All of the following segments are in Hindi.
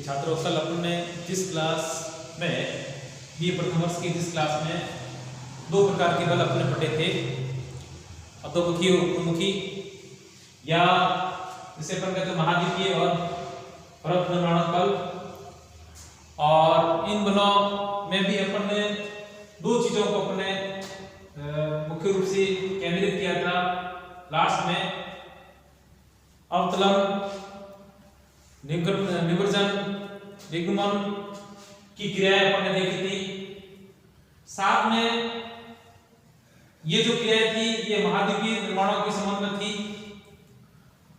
छात्रों, कल अपने जिस क्लास में बी प्रथम वर्ष की जिस क्लास में दो प्रकार के बल अपने पढ़े थे, अधोमुखी और ऊर्ध्वमुखी, या जिसे अपन कहते हैं महाद्वीपीय और पर्वत निर्माणक बल। और इन बलों में भी अपन ने दो चीजों को अपने मुख्य रूप से केंद्रित किया था। लास्ट में अवतलन, निवर्जन, निगमन की क्रियाएं अपन ने देखी थी। साथ में ये जो क्रियाएं थी ये महाद्वीपीय निर्माणों के संबंध में थी।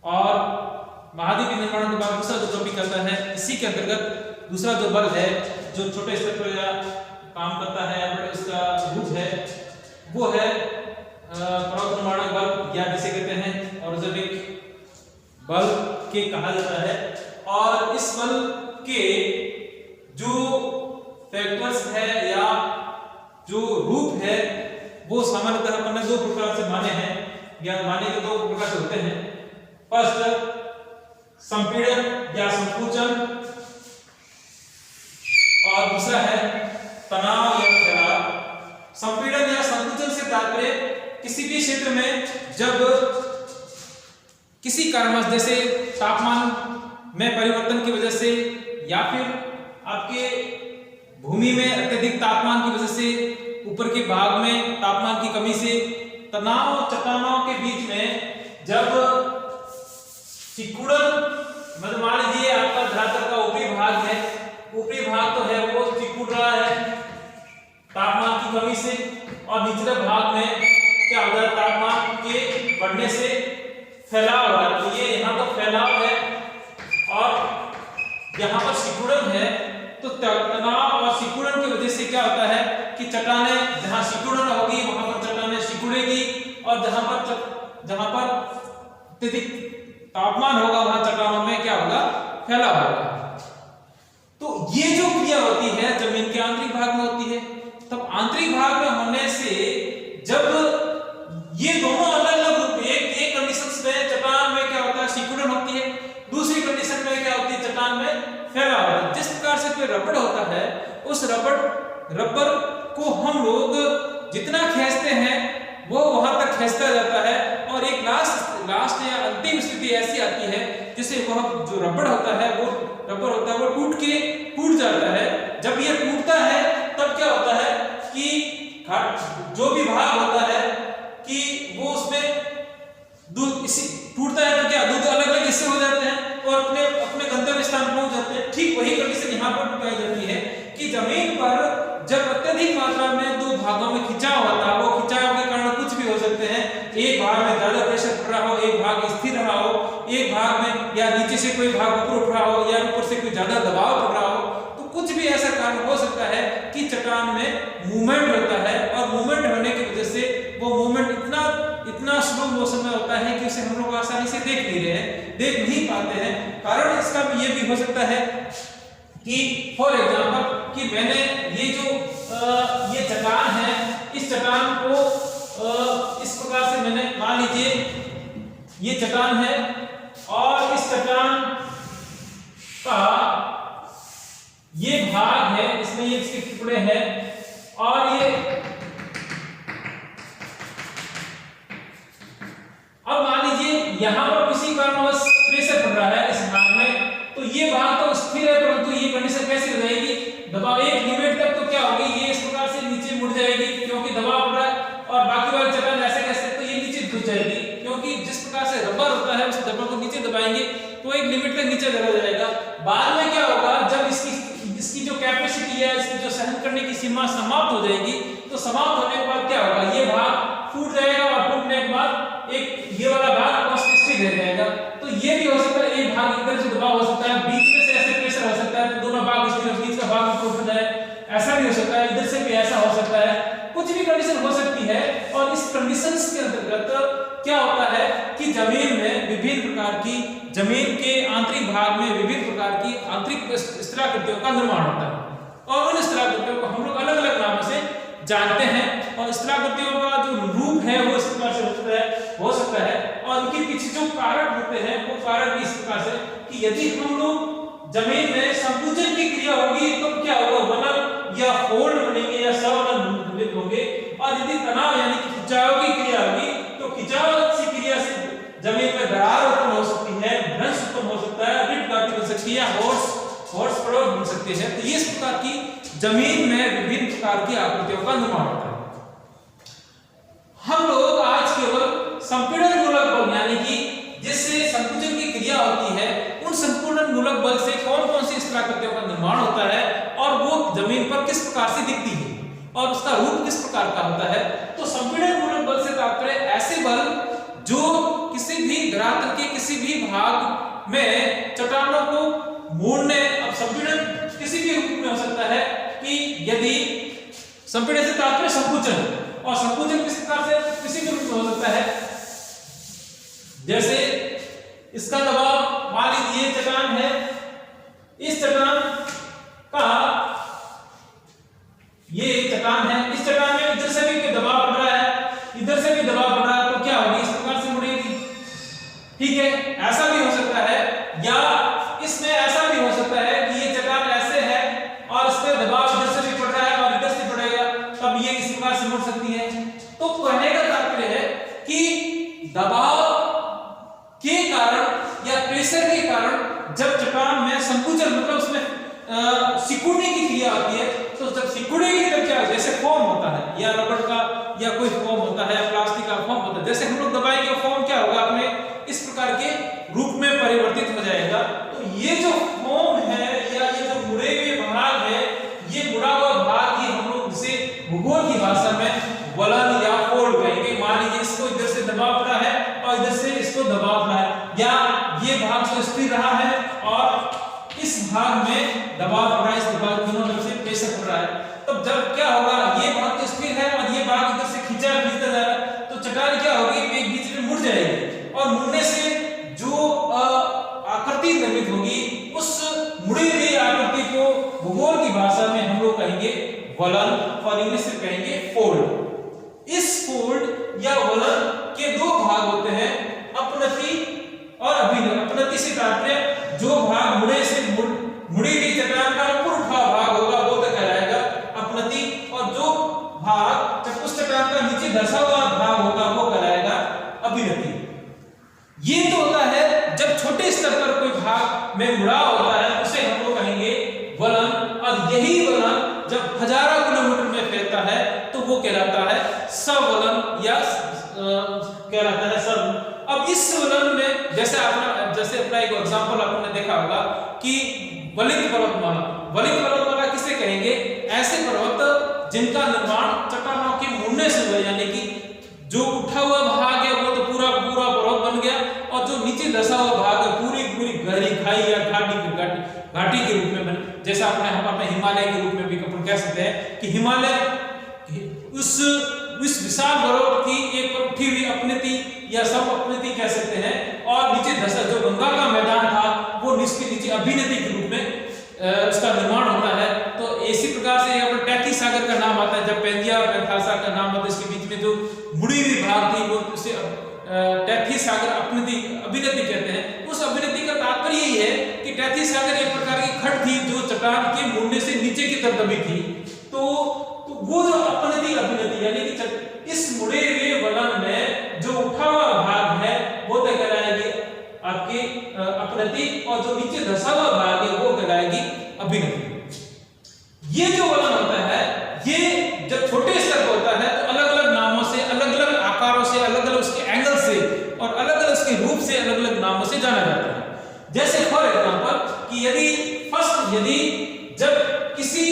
और महाद्वीपीय निर्माणों के बाद दूसरा जो टॉपिक आता है, इसी के अंतर्गत दूसरा जो बल है जो छोटे स्तर पर काम करता है, बट उसका रूप है वो है पर्वत निर्माणक बल, या जिसे कहते हैं ऑर्जेनिक बल के कहा जाता है। और इस बल के जो फैक्टर्स है या जो रूप है वो सामान्यतः अपन ने दो प्रकार से माने हैं, या माने के दो प्रकार से होते हैं। फर्स्ट संपीड़न या संकुचन, और दूसरा है तनाव या फैलाव। संपीड़न या संकुचन से तात्पर्य किसी भी क्षेत्र में जब किसी कारणवश, जैसे तापमान में परिवर्तन की वजह से या फिर आपके भूमि में अत्यधिक तापमान की वजह से, ऊपर के भाग में तापमान की कमी से, तनाव और चट्टानों के बीच में जब सिकुड़न, मतलब मान लीजिए आपका धरातल का ऊपरी भाग है, ऊपरी भाग तो है वो सिकुड़ रहा है तापमान की कमी से, और निचले भाग में क्या होगा, तापमान के बढ़ने से फैलाव होगा। तो ये यहाँ पर फैलाव है और यहाँ पर सिकुड़न है। तो तनाव और सिकुड़न की वजह से क्या होता है कि चट्टानें, जहां सिकुड़न होगी वहां पर चट्टानें सिकुड़ेगी, और जहां पर अत्यधिक तापमान होगा वहां चट्टानों में क्या होगा, फैलाव होगा। तो ये जो क्रिया होती है जमीन के आंतरिक भाग में होती है। तब आंतरिक भाग में होने से जब ये दोनों अलग अलग रूप, एक कंडीशंस में चट्टान में क्या होता है, सिकुड़न होती है, दूसरी कंडीशन में क्या होती है, चट्टान में फैलाव होता है। जिस प्रकार से कोई रबड़ होता है, उस रबर को हम लोग जितना खींचते हैं वो वहां तक खींचता जाता है, और एक लास्ट या अंतिम स्थिति ऐसी आती है जिसे वह जो रबड़ होता है वो टूट जाता है। जब ये टूटता है तब क्या होता है कि जो भी भाग होता है कि वो उसमें दूध टूटता है तो क्या दूध अलग अलग हिस्से हो जाते हैं और अपने गंतव्य स्थान पहुंच जाते हैं। ठीक वही कंडीशन यहाँ पर पाई जाती है कि जमीन पर जब अत्यधिक मात्रा में दो भागों में खिंचाव होता है, वो खिंचाव के कारण कुछ भी हो सकते हैं। एक भाग में ज्यादा प्रेशर पड़ रहा हो, एक भाग स्थिर रहा हो, एक भाग में या नीचे से कोई भाग ऊपर उठ रहा हो, या ऊपर से कोई ज्यादा दबाव पड़ रहा हो, तो कुछ भी ऐसा कारण हो सकता है कि चट्टान में मूवमेंट होता है। और मूवमेंट होने की वजह से वो मूवमेंट इतना स्लो मोशन में होता है कि उसे हम लोग आसानी से देख नहीं पाते हैं। कारण इसका ये भी हो सकता है कि फॉर एग्जांपल कि मैंने ये चट्टान है, इस चट्टान को इस प्रकार से मैंने, मान लीजिए ये चट्टान है और इस चट्टान का ये भाग है, इसमें ये इसके टुकड़े हैं, और ये अब मान लीजिए यहां पर किसी कारणवश प्रेशर पड़ रहा है इस भाग में, तो ये भाग तो स्थिर है, परंतु ये कंडीशन कैसे हो जाएगी, दबाव एक लिमिट तक तो क्या होगी, ये इस प्रकार से नीचे मुड़ जाएगी क्योंकि दबाव पड़ रहा है, और बाकी वाले चट्टान ऐसे कैसे, तो ये नीचे घुस जाएगी क्योंकि जिस प्रकार से रबर होता है उस रबर को नीचे दबाएंगे तो एक लिमिट तक नीचे चला जाएगा। बाद में क्या होगा, जब इसकी जो कैपेसिटी है, इसकी जो सहन करने की सीमा समाप्त हो जाएगी, तो समाप्त होने के बाद क्या होगा, ये भाग फूट जाएगा, और फूटने के बाद एक ये वाला भाग स्थिर रह जाएगा। तो ये भी हो सकता है, एक भाग इधर से दबाव हो सकता है, बीच में से ऐसे प्रेशर हो सकता है, तो दोनों भाग स्थिर, बीच का भाग टूट जाए, ऐसा भी हो सकता है, इधर से भी ऐसा हो सकता है, कुछ भी कंडीशन हो सकती है। और इस कंडीशंस के अंतर्गत क्या होता है कि जमीन में विभिन्न प्रकार की, जमीन के आंतरिक भाग में विभिन्न प्रकार की आंतरिक स्थलाकृतियों का निर्माण होता है, और उन स्थलाकृतियों को हम लोग अलग अलग नामों से जानते हैं। और स्थलाकृतियों का जो रूप है वो इस प्रकार से हो सकता है, और उनके पीछे जो कारक होते हैं वो कारक भी इस प्रकार से कि यदि हम लोग जमीन में संकुचन की क्रिया होगी तो क्या होगा, वलन या फोल्ड बनेंगे या सवलन निर्मित होंगे। और यदि तनाव यानी कि खिंचाव की क्रिया होगी तो खिंचाव की क्रिया से जमीन में दरार उत्पन्न हो सकती है, भ्रंश उत्पन्न हो सकता है, रिट गाठी बन सकती है, हॉर्स पड़ोस बन सकती है। तो इस प्रकार की जमीन में विभिन्न प्रकार की आकृतियों का निर्माण होता है। हम लोग आज केवल संपीड़न मूलक बल यानी कि जिससे संकुचन की क्रिया होती है उन संपूर्ण मूलक बल से कौन कौन सी इस आकृतियों का निर्माण होता है और वो जमीन पर किस प्रकार से दिखती है और उसका रूप किस प्रकार का होता है। तो संपीड़न मूलक बल से तात्पर्य ऐसे बल जो किसी भी धरातल के किसी भी भाग में चट्टानों को मोड़ने, अब संपीड़न किसी भी रूप में हो सकता है कि यदि संपीड़न से तात्पर्य संकुचन, और संकुचन किस प्रकार से किसी भी रूप में हो सकता है, जैसे इसका दबाव मान लीजिए चट्टान है, इस चट्टान का ये चट्टान है, इस चट्टान में इधर से भी दबाव पड़ रहा है, इधर से भी दबाव पड़ रहा है, तो क्या होगी, इस प्रकार से मुड़ेगी। ठीक है, ऐसा भी हो सकता है, या इसमें ऐसा भी हो सकता है कि ये चट्टान ऐसे है और इस पे दबाव इधर से भी पड़ रहा है और इधर से पड़ेगा, तब ये इस प्रकार से मुड़ सकती है। तो कहने का तात्पर्य है कि दबाव के कारण या प्रेशर के कारण जब चट्टान में संकुचन मतलब उसमें सिकुड़ने की क्रिया होती है, तो जब सिकुड़ेगी तब क्या, जैसे फोम होता है या रबड़ का या कोई फोम होता है या प्लास्टिक का फोम होता है, जैसे हम लोग दबाएंगे फोम क्या होगा, अपने इस प्रकार के रूप में परिवर्तित हो जाएगा। तो ये जो फोम है या ये जो मुड़े हुए भाग है, ये मुड़ा हुआ भाग ही हम लोग इसे भूगोल की भाषा में वलन या फोल्ड कहेंगे। मान लीजिए इसको इधर से दबाव पड़ा है और इधर से इसको दबाव पड़ा है, या ये भाग तो स्थिर रहा है और इस भाग में दबाव पड़ रहा है, इस दबाव दोनों तरफ से प्रेशर पड़ रहा है, तब जब क्या होगा, ये भाग तो स्थिर है और ये भाग इधर से खींचता जा रहा है, तो चट्टान क्या होगी, एक बीच में मुड़ जाएगी और मुड़ने से जो आकृति निर्मित होगी उस मुड़ी हुई आकृति को भूगोल की भाषा में हम लोग कहेंगे वलन और इंग्लिश में कहेंगे फोल्ड। इस फोल्ड या वलन के दो भाग होते हैं, अपनति और अभिनति। अपनति से तात्पर्य जो भाग मुड़े से मुड़ी हुई चट्टान का ऊपर उठा भाग होगा वो तो कहलाएगा अपनति, और जो भाग उस चट्टान का नीचे धंसा हुआ भाग होगा वो कहलाएगा अभिनति। ये तो होता है जब छोटे स्तर पर कोई भाग में मुड़ा होता है उसे हम लोग कहेंगे वलन, और यही वलन जब हजारों किलोमीटर में फैलता है तो वो कहलाता है सवलन या कहलाता है सब। अब इस वलन में जैसे अपना एक एग्जांपल आपने देखा होगा कि वलित पर्वतमाला किसे कहेंगे, ऐसे पर्वत जिनका निर्माण चट्टानों के मुड़ने से हुआ, यानी कि जो उठा हुआ भाग है वो तो पूरा पर्वत बन गया और जो नीचे धंसा हुआ भाग है पूरी गहरी खाई या घाटी के रूप में बने। जैसा अपने हिमालय के रूप में भी अपन कह सकते हैं कि हिमालय उस विशाल पर्वत की एक उठी हुई अपनति या सब अपनति कह सकते हैं, और नीचे धंसा जो गंगा का मैदान था वो इसके नीचे अभिनति के रूप में इसका निर्माण होता है। तो इसी प्रकार से यहाँ पर टैकी सागर का नाम आता है, जब पेंजिया और पेंथासा का नाम आता है, इसके बीच में जो मुड़ी हुई भाग थी वो उसे टैथी सागर अभिनति कहते हैं। उस अभिनति का तात्पर्य यही है कि टैथी सागर एक प्रकार की खड़ थी जो चट्टान के मुड़ने से नीचे की तरफ दबी थी, तो वो जो अभिनति यानी कि इस मुड़े हुए वलन में जो उठा हुआ भाग है वो तो कहलाएगी आपकी अपनति, और जो नीचे धंसा हुआ भाग है वो कहलाएगी अभिनति। ये जो वलन होता है ये जब छोटे स्तर पर होता है तो अलग अलग नामों से, अलग अलग आकारों से, अलग अलग उसके एंगल से और अलग अलग उसके रूप से अलग अलग नामों से जाना जाता है। जैसे फॉर एग्जांपल कि यदि जब किसी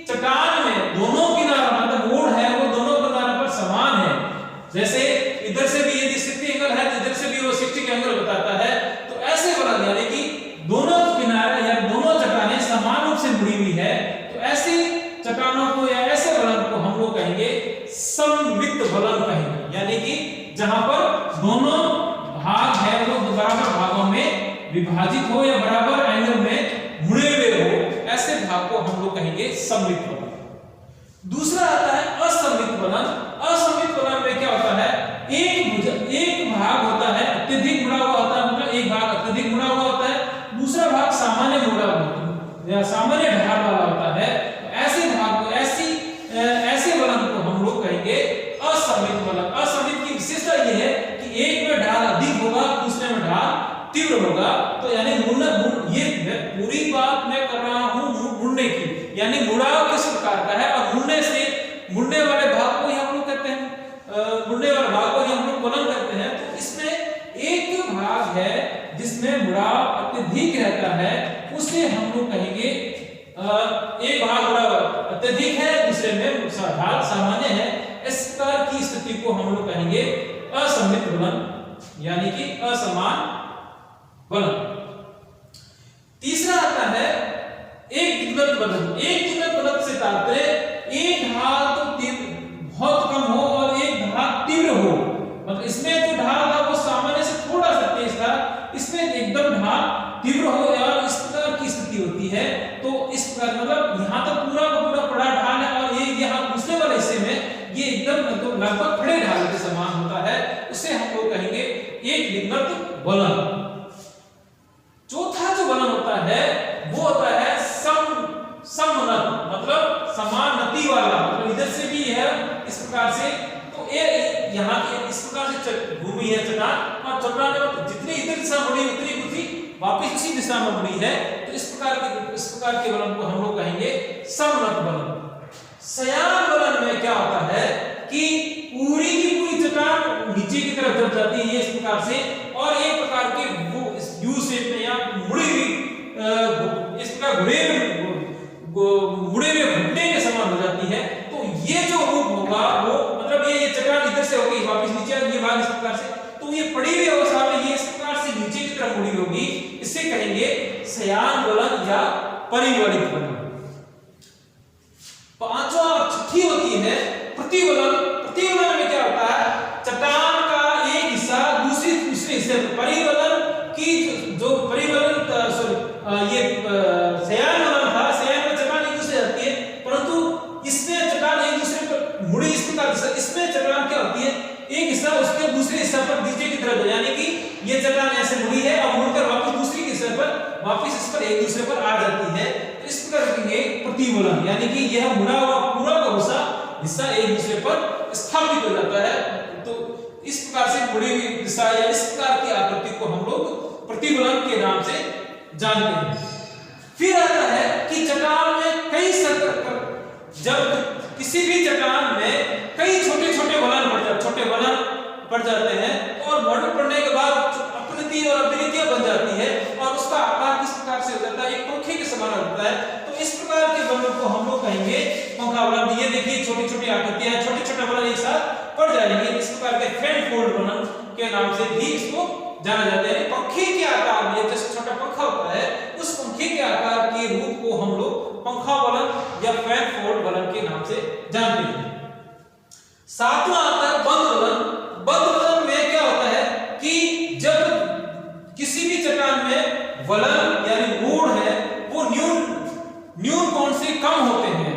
चट्टान में दोनों किनारा मतलब मोड़ है वो दोनों किनारों पर समान है, जैसे इधर से भी यदि 60 एंगल है तो इधर से भी वो 60 एंगल बताता है, तो ऐसे वलन यानी कि दोनों किनारे या दोनों चट्टानें समान रूप से मुड़ी हुई है, तो ऐसे चट्टानों को या ऐसे वलन को हम लोग कहेंगे सममित वलन कहेंगे, यानी कि जहां पर दोनों भाग है वो बराबर भागों में विभाजित हो या बराबर एंगल में मुड़े हुए हो, ऐसे भाग को हम लोग कहेंगे सममित वलन। दूसरा आता है असममित वलन। असममित वलन में क्या होता है, एक भाग होता है अत्यधिक मुड़ा हुआ होता है, मतलब एक भाग अत्यधिक मुड़ा हुआ होता है, दूसरा भाग सामान्य मुड़ा या सामान्य ढाल वाला होता है, तो ऐसे भाग को ऐसे वलन को हम लोग कहेंगे असममित वलन। असममित की विशेषता यह है कि एक में ढाल अधिक होगा, दूसरे में ढाल तीव्र होगा। तो यानी ये पूरी बात मैं कर रहा हूं मुड़ने की, यानी मुड़ाव किस प्रकार का है और मुड़ने वाले भाग को ही हम लोग कहते हैं, मुड़ने वाले भाग को ही हम लोग वलन कहते हैं। तो इसमें एक भाग है जिसमें मुड़ाव अत्यधिक रहता है, उसे हम लोग कहेंगे एक भाग मुड़ाव अत्यधिक है, दूसरे में ढाल सामान्य है। इस प्रकार की स्थिति को हम लोग कहेंगे असममित वलन, यानी कि असमान वलन। तीसरा आता है एक दिग्गज वलन। एक दिग्गज वलन से तात्पर्य एक ढाल तो बहुत कम हो और एक ढाल तीव्र हो, मतलब इसमें जो ढाल था वो सामान्य से थोड़ा सा तेज था, इसमें एकदम ढाल तीव्र हो और इस प्रकार की स्थिति होती है। तो इस प्रकार मतलब यहाँ तो पूरा का पूरा बड़ा ढाल है और ये यहाँ दूसरे वाले हिस्से में ये एकदम लगभग खड़े ढाल के समान होता है, उसे हम लोग कहेंगे एक दिग्गज वलन। चौथा जो वलन होता है वो होता है समनत, मतलब समान नति वाला, मतलब इधर से भी है इस प्रकार से। तो ये यहाँ के इस प्रकार से भूमि है चट्टान, और चट्टान में जितनी इधर दिशा मुड़ी उतनी उसी वापस उसी दिशा में मुड़ी है। तो इस प्रकार के वलन को हम लोग कहेंगे समनत वलन। शयान वलन में क्या होता है कि पूरी की पूरी चट्टान नीचे की तरफ जब जाती है इस प्रकार से, और एक प्रकार के वो यू शेप में या मुड़ी हुई इस प्रकार मुड़े हुए घुटने के समान हो जाती है। तो ये जो रूप होगा वो मतलब ये चट्टान इधर से होगी वापस नीचे, ये भाग इस प्रकार से, तो ये पड़ी हुई अवस्था में ये इस प्रकार से नीचे की तरफ मुड़ी होगी, इसे कहेंगे शयान वलन या परिवलित वलन। पांचवा और छठी होती है प्रतिवलन। प्रतिवलन में क्या होता है, चट्टान का एक हिस्सा दूसरे हिस्से परिवलन की जो परिवलन ये शयान वलन था, शयान में चट्टान एक दूसरे जाती है, परंतु इसमें चट्टान एक दूसरे पर मुड़ी इस प्रकार, इसमें चट्टान क्या होती है एक हिस्सा उसके दूसरे हिस्सा पर नीचे की तरफ, यानी कि ये चट्टान ऐसे मुड़ी है और मुड़कर वापस दूसरी हिस्से पर वापस इस पर एक दूसरे पर आ जाती है। तो इस प्रकार कहेंगे प्रतिवलन, यानी कि यह मुड़ा हुआ पूरा का हिस्सा एक दूसरे पर स्थापित हो जाता है। तो इस प्रकार से मुड़ी हुई दिशा या इस प्रकार की आकृति को हम लोग प्रतिवलन के नाम से जानते हैं। फिर आता है कि चट्टान में कई जब किसी भी चट्टान में कई छोटे छोटे वलन पड़ जाते हैं और वलन पड़ने के बाद अपनति और अवनतियां बन जाती है और उसका आकार किस प्रकार से हो जाता है, एक पंखे के समान होता है। तो इस प्रकार के वलन को हम लोग कहेंगे पंखा वलन। ये देखिए छोटी छोटी आकृतियां, छोटे छोटे वलन एक साथ पड़ जाएंगे, इस प्रकार के फेन फोल्ड वलन के नाम से भी इसको जाना जाता है। पंखे के आकार में जैसे छोटा पंखा होता है, उस पंखे के आकार के रूप को हम लोग पंखा वलन या फैन फोल्ड वलन के नाम से जानते हैं। सातवां आता है बंद वलन। बंद वलन में क्या होता है कि जब किसी भी चट्टान में वलन यानी मूड है वो न्यून कोण से कम होते हैं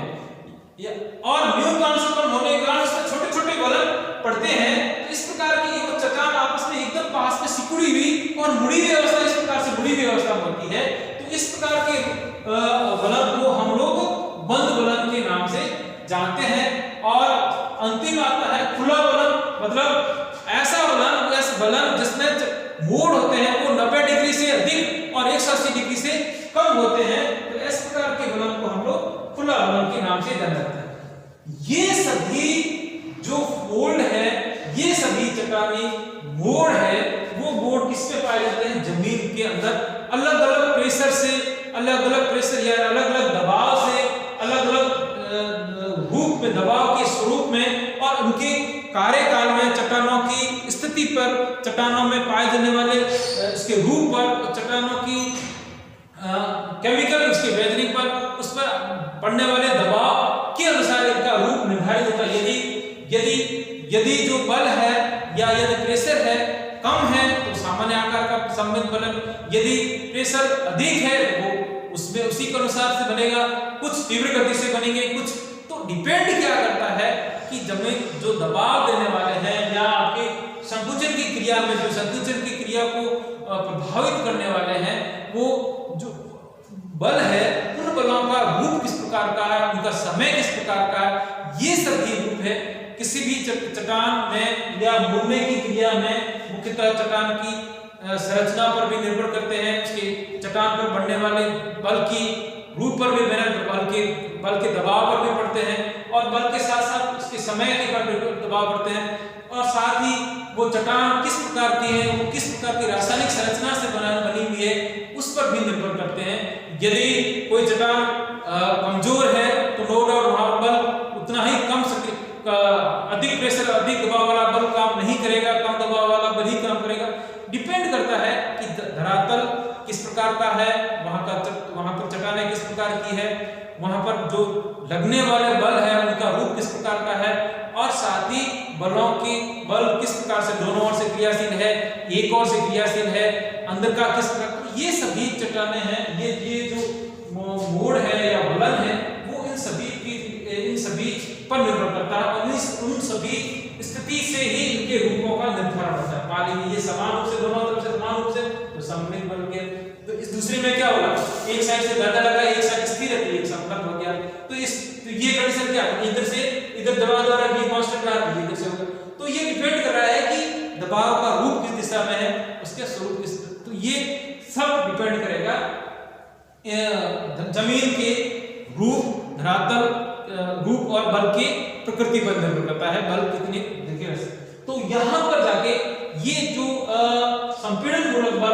और न्यून कोण से कम होने के कारण उसमें छोटे छोटे वलन पड़ते हैं। तो इस प्रकार की वो चट्टान आपस में एकदम पास में सिकुड़ी हुई और मुड़ी हुई अवस्था इस प्रकार से मुड़ी हुई अवस्था होती है। तो इस प्रकार के वलन को हम लोग बंद वलन के नाम से जानते हैं। और अंतिम आता है खुला वलन, मतलब ऐसा वलन जिसमें मोड़ होते हैं वो 90 डिग्री से अधिक और 180 डिग्री से कम होते हैं। तो इस प्रकार के वलन को हम लोग खुला वलन के नाम से जाना जाता है। ये सभी जो फोल्ड है, ये सभी चट्टानी मोड़ है, वो मोड़ किस पे पाए जाते हैं, जमीन के अंदर अलग अलग प्रेशर से, अलग अलग प्रेशर या अलग अलग दबाव से, अलग अलग रूप में दबाव के स्वरूप में और उनके कार्यकाल में चट्टानों की स्थिति पर, चट्टानों में पाए जाने वाले इसके रूप पर, चट्टानों की केमिकल उसके वेदरिंग पर, उस पर पड़ने वाले दबाव के अनुसार इनका रूप निर्धारित होता है। यदि जो बल है या यदि प्रेशर है कम है तो सामान्य आकार का सममित वलन, यदि प्रेशर अधिक है वो उसमें उसी के अनुसार से बनेगा, कुछ तीव्र गति से बनेंगे कुछ। तो डिपेंड क्या करता है कि जमीन जो दबाव देने वाले हैं या आपके संकुचन की क्रिया में जो संकुचन की क्रिया को प्रभावित करने वाले हैं वो जो बल है उन बलों का रूप किस प्रकार का है, उनका समय किस प्रकार का है, ये सब भी रूप है। किसी भी चट्टान में या मुड़ने की क्रिया में मुख्यतः चट्टान की संरचना पर भी निर्भर करते हैं, उसके चट्टान पर बढ़ने वाले बल की रूप पर भी बल के दबाव पर भी पड़ते हैं, और बल के साथ साथ उसके समय के पर भी दबाव पड़ते हैं, और साथ ही वो चट्टान किस प्रकार की है, वो किस प्रकार की रासायनिक संरचना से बनी हुई है, उस पर भी निर्भर करते हैं। यदि कोई चट्टान कमजोर है तो नो डाउट वहां बल उतना ही अधिक प्रेशर अधिक दबाव वाला बल काम नहीं करेगा, कम दबाव वाला बल ही काम करेगा। डिपेंड करता है कि धरातल किस प्रकार का है, वहां पर चट्टानें किस प्रकार की है, वहां पर जो लगने वाले बल है उनका रूप किस प्रकार का है, और साथ ही बलों की बल किस प्रकार से दोनों ओर से क्रियाशील है, एक ओर से क्रियाशील है, अंदर का किस प्रकार, ये सभी चट्टानें हैं। ये जो मोड़ है या वलन है वो इन सभी पर निर्भर करता है, और उन सभी स्थिति से ही इनके रूपों का निर्धारण होता है। मान लीजिए ये समान रूप से दोनों तरफ से समान रूप से तो सममित बन गया, तो इस दूसरे में क्या होगा, एक साइड से ज्यादा लगा, एक साइड स्थिर है, एक समतल हो गया। तो ये कंडीशन क्या है, इधर से इधर दबाव द्वारा भी कांस्टेंट रहा तो इधर से होगा। तो ये डिपेंड कर रहा है कि दबाव का रूप किस दिशा में है, उसके स्वरूप किस, तो ये सब डिपेंड करेगा जमीन के रूप, धरातल रूप और बल की प्रकृति पर निर्भर करता है, बल कितने देखिए। तो यहां पर जाके ये जो संपीड़न गुणक बल